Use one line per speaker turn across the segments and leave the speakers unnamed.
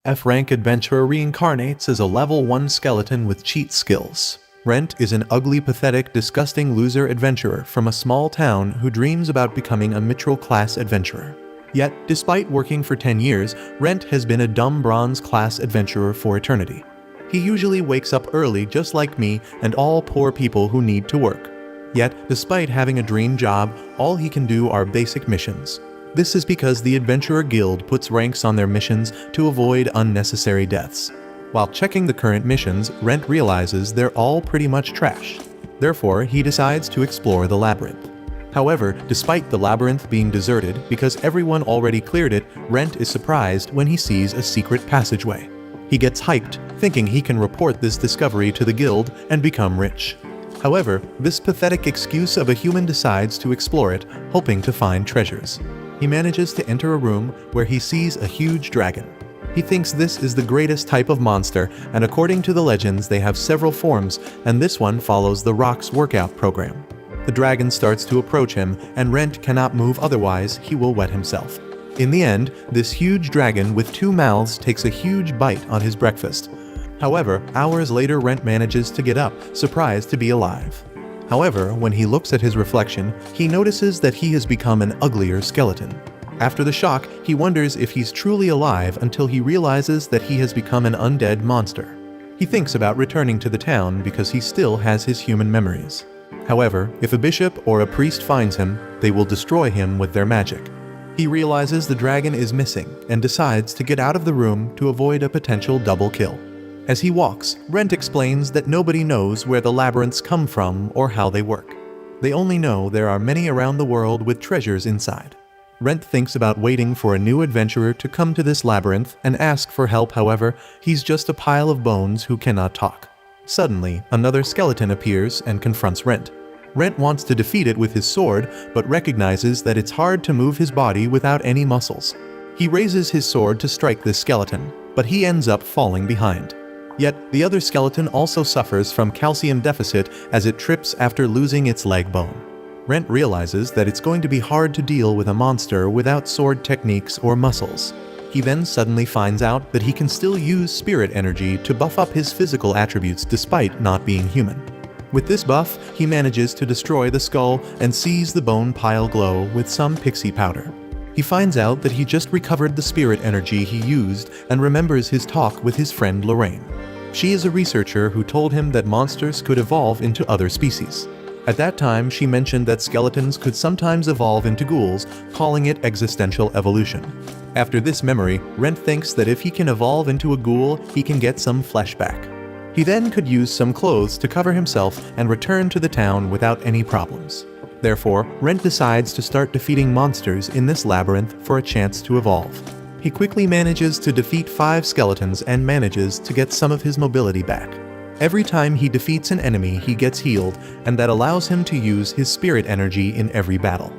F-rank adventurer Reincarnates is a level 1 skeleton with cheat skills. Rent is an ugly, pathetic, disgusting loser adventurer from a small town who dreams about becoming a mithril class adventurer. Yet, despite working for 10 years, Rent has been a dumb bronze class adventurer for eternity. He usually wakes up early just like me and all poor people who need to work. Yet, despite having a dream job, all he can do are basic missions. This is because the Adventurer Guild puts ranks on their missions to avoid unnecessary deaths. While checking the current missions, Rent realizes they're all pretty much trash. Therefore, he decides to explore the labyrinth. However, despite the labyrinth being deserted because everyone already cleared it, Rent is surprised when he sees a secret passageway. He gets hyped, thinking he can report this discovery to the guild and become rich. However, this pathetic excuse of a human decides to explore it, hoping to find treasures. He manages to enter a room where he sees a huge dragon. He thinks this is the greatest type of monster, and according to the legends they have several forms, and this one follows the Rock's workout program. The dragon starts to approach him, and Rent cannot move, otherwise he will wet himself. In the end, this huge dragon with 2 mouths takes a huge bite on his breakfast. However, hours later Rent manages to get up, surprised to be alive. However, when he looks at his reflection, he notices that he has become an uglier skeleton. After the shock, he wonders if he's truly alive until he realizes that he has become an undead monster. He thinks about returning to the town because he still has his human memories. However, if a bishop or a priest finds him, they will destroy him with their magic. He realizes the dragon is missing and decides to get out of the room to avoid a potential double kill. As he walks, Rent explains that nobody knows where the labyrinths come from or how they work. They only know there are many around the world with treasures inside. Rent thinks about waiting for a new adventurer to come to this labyrinth and ask for help. However, he's just a pile of bones who cannot talk. Suddenly, another skeleton appears and confronts Rent. Rent wants to defeat it with his sword, but recognizes that it's hard to move his body without any muscles. He raises his sword to strike this skeleton, but he ends up falling behind. Yet, the other skeleton also suffers from calcium deficit as it trips after losing its leg bone. Rent realizes that it's going to be hard to deal with a monster without sword techniques or muscles. He then suddenly finds out that he can still use spirit energy to buff up his physical attributes despite not being human. With this buff, he manages to destroy the skull and sees the bone pile glow with some pixie powder. He finds out that he just recovered the spirit energy he used and remembers his talk with his friend Lorraine. She is a researcher who told him that monsters could evolve into other species. At that time, she mentioned that skeletons could sometimes evolve into ghouls, calling it existential evolution. After this memory, Rent thinks that if he can evolve into a ghoul, he can get some flesh back. He then could use some clothes to cover himself and return to the town without any problems. Therefore, Rent decides to start defeating monsters in this labyrinth for a chance to evolve. He quickly manages to defeat 5 skeletons and manages to get some of his mobility back. Every time he defeats an enemy, he gets healed, and that allows him to use his spirit energy in every battle.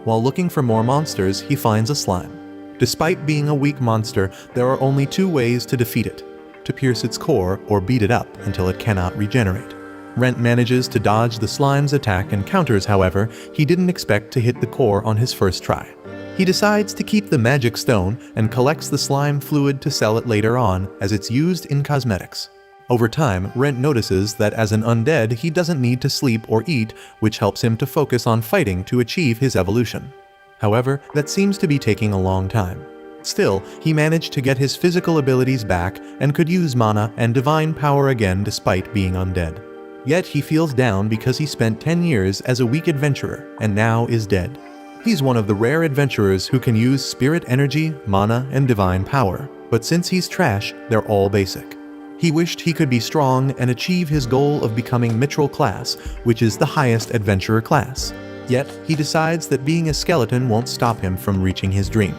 While looking for more monsters, he finds a slime. Despite being a weak monster, there are only 2 ways to defeat it: to pierce its core or beat it up until it cannot regenerate. Rent manages to dodge the slime's attack and counters. However, he didn't expect to hit the core on his first try. He decides to keep the magic stone and collects the slime fluid to sell it later on as it's used in cosmetics. Over time, Rent notices that as an undead he doesn't need to sleep or eat, which helps him to focus on fighting to achieve his evolution. However, that seems to be taking a long time. Still, he managed to get his physical abilities back and could use mana and divine power again despite being undead. Yet he feels down because he spent 10 years as a weak adventurer and now is dead. He's one of the rare adventurers who can use spirit energy, mana, and divine power, but since he's trash, they're all basic. He wished he could be strong and achieve his goal of becoming mithril class, which is the highest adventurer class. Yet, he decides that being a skeleton won't stop him from reaching his dream.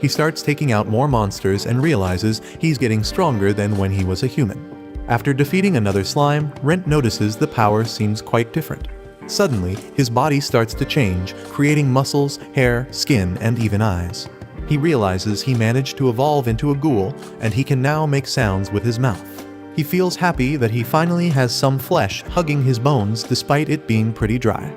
He starts taking out more monsters and realizes he's getting stronger than when he was a human. After defeating another slime, Rent notices the power seems quite different. Suddenly, his body starts to change, creating muscles, hair, skin, and even eyes. He realizes he managed to evolve into a ghoul, and he can now make sounds with his mouth. He feels happy that he finally has some flesh hugging his bones despite it being pretty dry.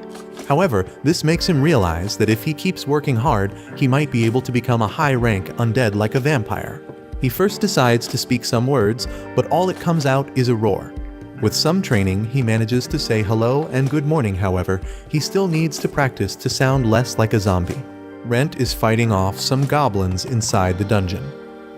However, this makes him realize that if he keeps working hard, he might be able to become a high-rank undead like a vampire. He first decides to speak some words, but all it comes out is a roar. With some training, he manages to say hello and good morning. However, he still needs to practice to sound less like a zombie. Rent is fighting off some goblins inside the dungeon.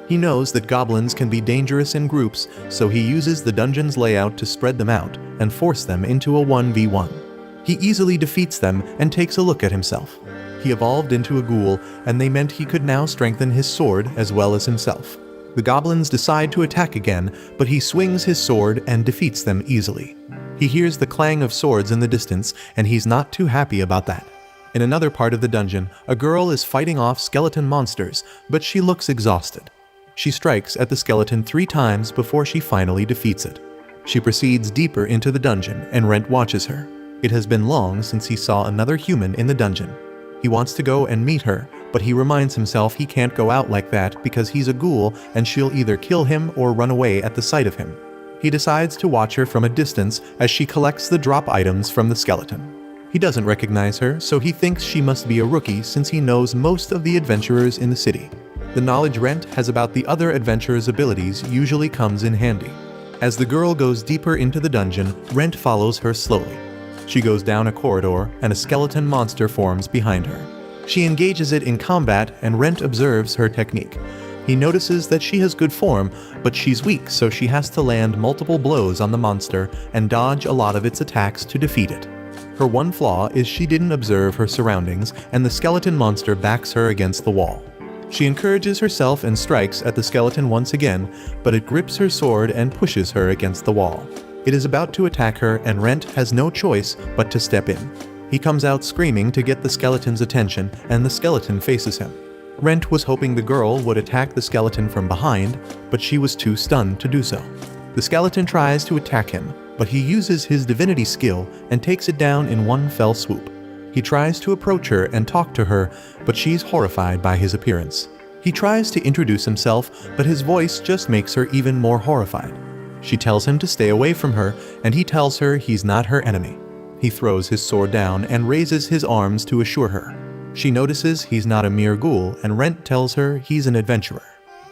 He knows that goblins can be dangerous in groups, so he uses the dungeon's layout to spread them out and force them into a 1v1. He easily defeats them and takes a look at himself. He evolved into a ghoul, and they meant he could now strengthen his sword as well as himself. The goblins decide to attack again, but he swings his sword and defeats them easily. He hears the clang of swords in the distance, and he's not too happy about that. In another part of the dungeon, a girl is fighting off skeleton monsters, but she looks exhausted. She strikes at the skeleton 3 times before she finally defeats it. She proceeds deeper into the dungeon, and Rent watches her. It has been long since he saw another human in the dungeon. He wants to go and meet her, but he reminds himself he can't go out like that because he's a ghoul and she'll either kill him or run away at the sight of him. He decides to watch her from a distance as she collects the drop items from the skeleton. He doesn't recognize her, so he thinks she must be a rookie since he knows most of the adventurers in the city. The knowledge Rent has about the other adventurers' abilities usually comes in handy. As the girl goes deeper into the dungeon, Rent follows her slowly. She goes down a corridor, and a skeleton monster forms behind her. She engages it in combat, and Rent observes her technique. He notices that she has good form, but she's weak, so she has to land multiple blows on the monster and dodge a lot of its attacks to defeat it. Her one flaw is she didn't observe her surroundings, and the skeleton monster backs her against the wall. She encourages herself and strikes at the skeleton once again, but it grips her sword and pushes her against the wall. It is about to attack her, and Rent has no choice but to step in. He comes out screaming to get the skeleton's attention, and the skeleton faces him. Rent was hoping the girl would attack the skeleton from behind, but she was too stunned to do so. The skeleton tries to attack him, but he uses his divinity skill and takes it down in one fell swoop. He tries to approach her and talk to her, but she's horrified by his appearance. He tries to introduce himself, but his voice just makes her even more horrified. She tells him to stay away from her, and he tells her he's not her enemy. He throws his sword down and raises his arms to assure her. She notices he's not a mere ghoul, and Rent tells her he's an adventurer.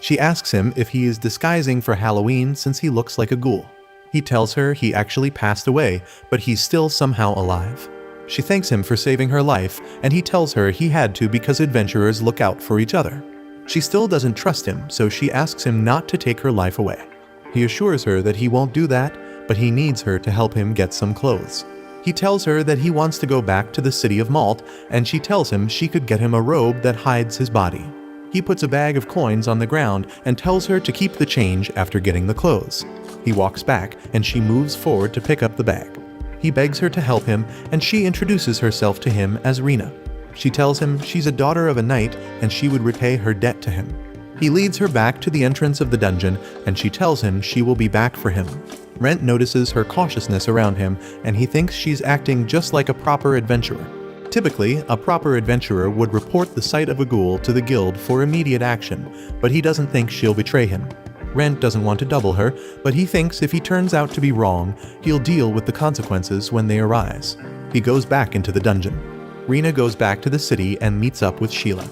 She asks him if he is disguising for Halloween since he looks like a ghoul. He tells her he actually passed away, but he's still somehow alive. She thanks him for saving her life, and he tells her he had to because adventurers look out for each other. She still doesn't trust him, so she asks him not to take her life away. He assures her that he won't do that, but he needs her to help him get some clothes. He tells her that he wants to go back to the city of Malt, and she tells him she could get him a robe that hides his body. He puts a bag of coins on the ground and tells her to keep the change after getting the clothes. He walks back, and she moves forward to pick up the bag. He begs her to help him, and she introduces herself to him as Rena. She tells him she's a daughter of a knight, and she would repay her debt to him. He leads her back to the entrance of the dungeon, and she tells him she will be back for him. Rent notices her cautiousness around him, and he thinks she's acting just like a proper adventurer. Typically, a proper adventurer would report the sight of a ghoul to the guild for immediate action, but he doesn't think she'll betray him. Rent doesn't want to double her, but he thinks if he turns out to be wrong, he'll deal with the consequences when they arise. He goes back into the dungeon. Rena goes back to the city and meets up with Sheila.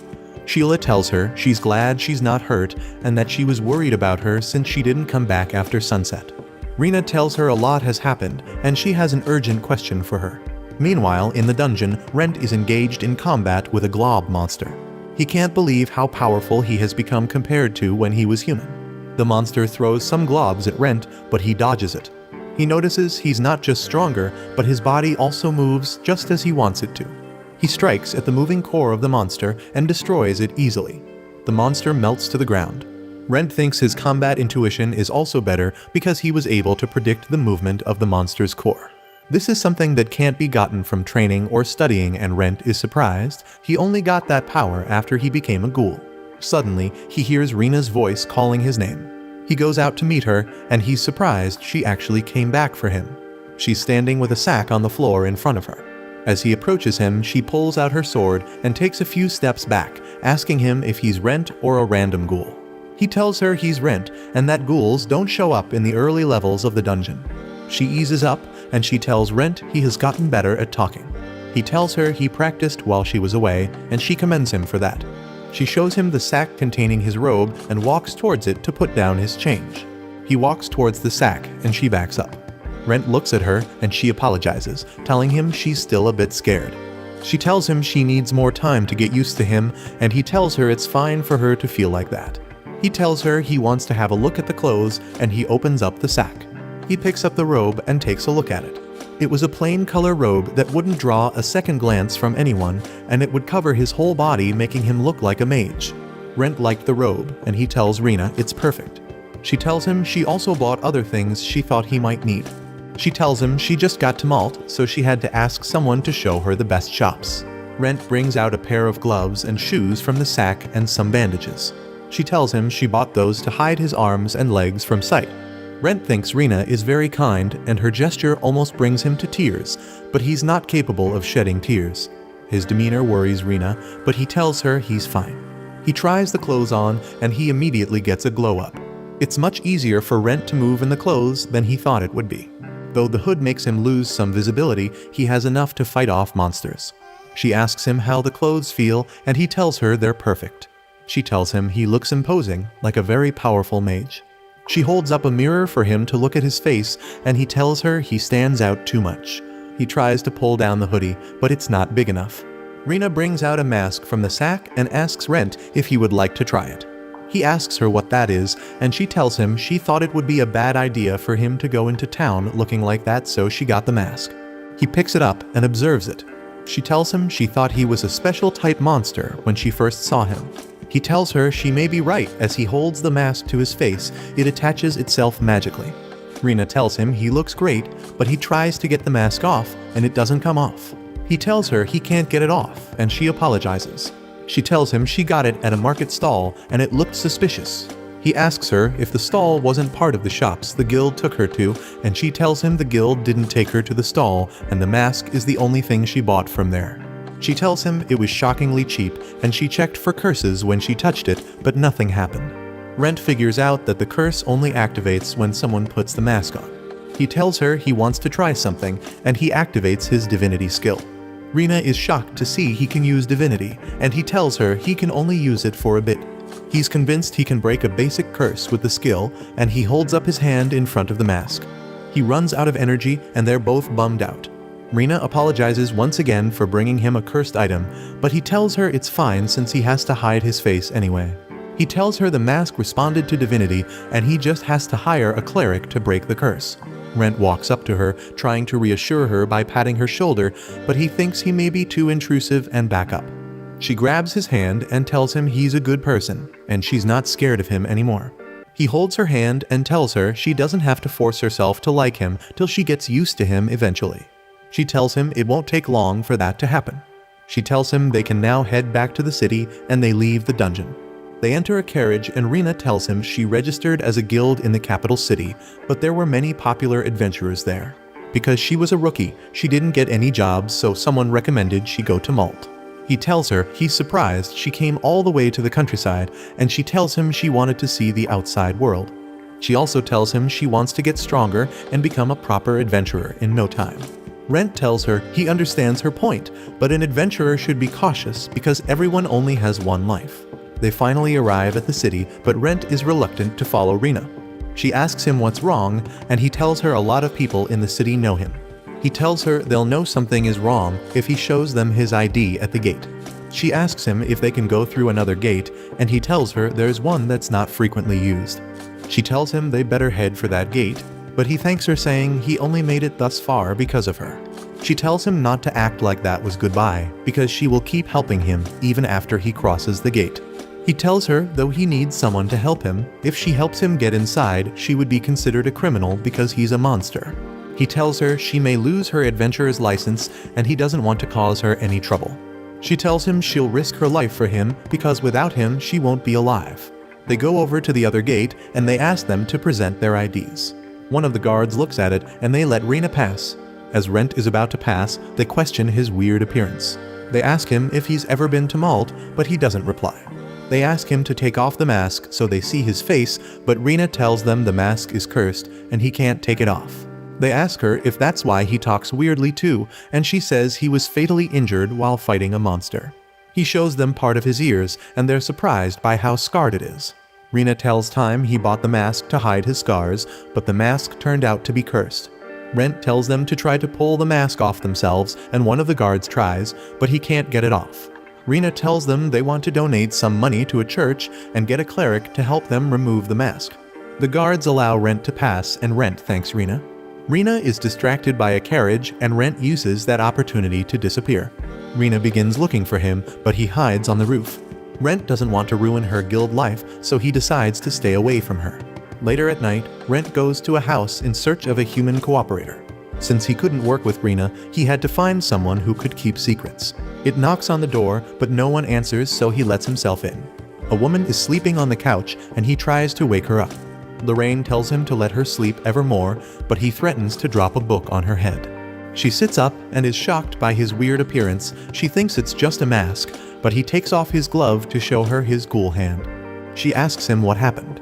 Sheila tells her she's glad she's not hurt and that she was worried about her since she didn't come back after sunset. Rena tells her a lot has happened, and she has an urgent question for her. Meanwhile, in the dungeon, Rent is engaged in combat with a glob monster. He can't believe how powerful he has become compared to when he was human. The monster throws some globs at Rent, but he dodges it. He notices he's not just stronger, but his body also moves just as he wants it to. He strikes at the moving core of the monster and destroys it easily. The monster melts to the ground. Rent thinks his combat intuition is also better because he was able to predict the movement of the monster's core. This is something that can't be gotten from training or studying, and Rent is surprised he only got that power after he became a ghoul. Suddenly, he hears Rena's voice calling his name. He goes out to meet her, and he's surprised she actually came back for him. She's standing with a sack on the floor in front of her. As he approaches him, she pulls out her sword and takes a few steps back, asking him if he's Rent or a random ghoul. He tells her he's Rent and that ghouls don't show up in the early levels of the dungeon. She eases up, and she tells Rent he has gotten better at talking. He tells her he practiced while she was away, and she commends him for that. She shows him the sack containing his robe and walks towards it to put down his change. He walks towards the sack and she backs up. Rent looks at her and she apologizes, telling him she's still a bit scared. She tells him she needs more time to get used to him, and he tells her it's fine for her to feel like that. He tells her he wants to have a look at the clothes, and he opens up the sack. He picks up the robe and takes a look at it. It was a plain color robe that wouldn't draw a second glance from anyone, and it would cover his whole body, making him look like a mage. Rent liked the robe, and he tells Rina it's perfect. She tells him she also bought other things she thought he might need. She tells him she just got to Malt, so she had to ask someone to show her the best shops. Rent brings out a pair of gloves and shoes from the sack and some bandages. She tells him she bought those to hide his arms and legs from sight. Rent thinks Rina is very kind, and her gesture almost brings him to tears, but he's not capable of shedding tears. His demeanor worries Rina, but he tells her he's fine. He tries the clothes on, and he immediately gets a glow-up. It's much easier for Rent to move in the clothes than he thought it would be. Though the hood makes him lose some visibility, he has enough to fight off monsters. She asks him how the clothes feel, and he tells her they're perfect. She tells him he looks imposing, like a very powerful mage. She holds up a mirror for him to look at his face, and he tells her he stands out too much. He tries to pull down the hoodie, but it's not big enough. Rina brings out a mask from the sack and asks Rent if he would like to try it. He asks her what that is, and she tells him she thought it would be a bad idea for him to go into town looking like that, so she got the mask. He picks it up and observes it. She tells him she thought he was a special type monster when she first saw him. He tells her she may be right. As he holds the mask to his face, it attaches itself magically. Rina tells him he looks great, but he tries to get the mask off, and it doesn't come off. He tells her he can't get it off, and she apologizes. She tells him she got it at a market stall, and it looked suspicious. He asks her if the stall wasn't part of the shops the guild took her to, and she tells him the guild didn't take her to the stall, and the mask is the only thing she bought from there. She tells him it was shockingly cheap, and she checked for curses when she touched it, but nothing happened. Rent figures out that the curse only activates when someone puts the mask on. He tells her he wants to try something, and he activates his divinity skill. Rina is shocked to see he can use divinity, and he tells her he can only use it for a bit. He's convinced he can break a basic curse with the skill, and he holds up his hand in front of the mask. He runs out of energy, and they're both bummed out. Rina apologizes once again for bringing him a cursed item, but he tells her it's fine since he has to hide his face anyway. He tells her the mask responded to divinity, and he just has to hire a cleric to break the curse. Rent walks up to her, trying to reassure her by patting her shoulder, but he thinks he may be too intrusive and back up. She grabs his hand and tells him he's a good person, and she's not scared of him anymore. He holds her hand and tells her she doesn't have to force herself to like him till she gets used to him eventually. She tells him it won't take long for that to happen. She tells him they can now head back to the city, and they leave the dungeon. They enter a carriage, and Rina tells him she registered as a guild in the capital city, but there were many popular adventurers there. Because she was a rookie, she didn't get any jobs, so someone recommended she go to Malt. He tells her he's surprised she came all the way to the countryside, and she tells him she wanted to see the outside world. She also tells him she wants to get stronger and become a proper adventurer in no time. Rent tells her he understands her point, but an adventurer should be cautious because everyone only has one life. They finally arrive at the city, but Rent is reluctant to follow Rina. She asks him what's wrong, and he tells her a lot of people in the city know him. He tells her they'll know something is wrong if he shows them his ID at the gate. She asks him if they can go through another gate, and he tells her there's one that's not frequently used. She tells him they better head for that gate, but he thanks her, saying he only made it thus far because of her. She tells him not to act like that was goodbye, because she will keep helping him even after he crosses the gate. He tells her, though he needs someone to help him, if she helps him get inside, she would be considered a criminal because he's a monster. He tells her she may lose her adventurer's license, and he doesn't want to cause her any trouble. She tells him she'll risk her life for him because without him she won't be alive. They go over to the other gate, and they ask them to present their IDs. One of the guards looks at it, and they let Rina pass. As Rent is about to pass, they question his weird appearance. They ask him if he's ever been to Malt, but he doesn't reply. They ask him to take off the mask so they see his face, but Rina tells them the mask is cursed and he can't take it off. They ask her if that's why he talks weirdly too, and she says he was fatally injured while fighting a monster. He shows them part of his ears, and they're surprised by how scarred it is. Rena tells Time he bought the mask to hide his scars, but the mask turned out to be cursed. Rent tells them to try to pull the mask off themselves, and one of the guards tries, but he can't get it off. Rena tells them they want to donate some money to a church and get a cleric to help them remove the mask. The guards allow Rent to pass, and Rent thanks Rena. Rena is distracted by a carriage, and Rent uses that opportunity to disappear. Rena begins looking for him, but he hides on the roof. Rent doesn't want to ruin her guild life, so he decides to stay away from her. Later at night, Rent goes to a house in search of a human cooperator. Since he couldn't work with Rena, he had to find someone who could keep secrets. It knocks on the door, but no one answers, so he lets himself in. A woman is sleeping on the couch, and he tries to wake her up. Lorraine tells him to let her sleep evermore, but he threatens to drop a book on her head. She sits up and is shocked by his weird appearance. She thinks it's just a mask, but he takes off his glove to show her his ghoul hand. She asks him what happened.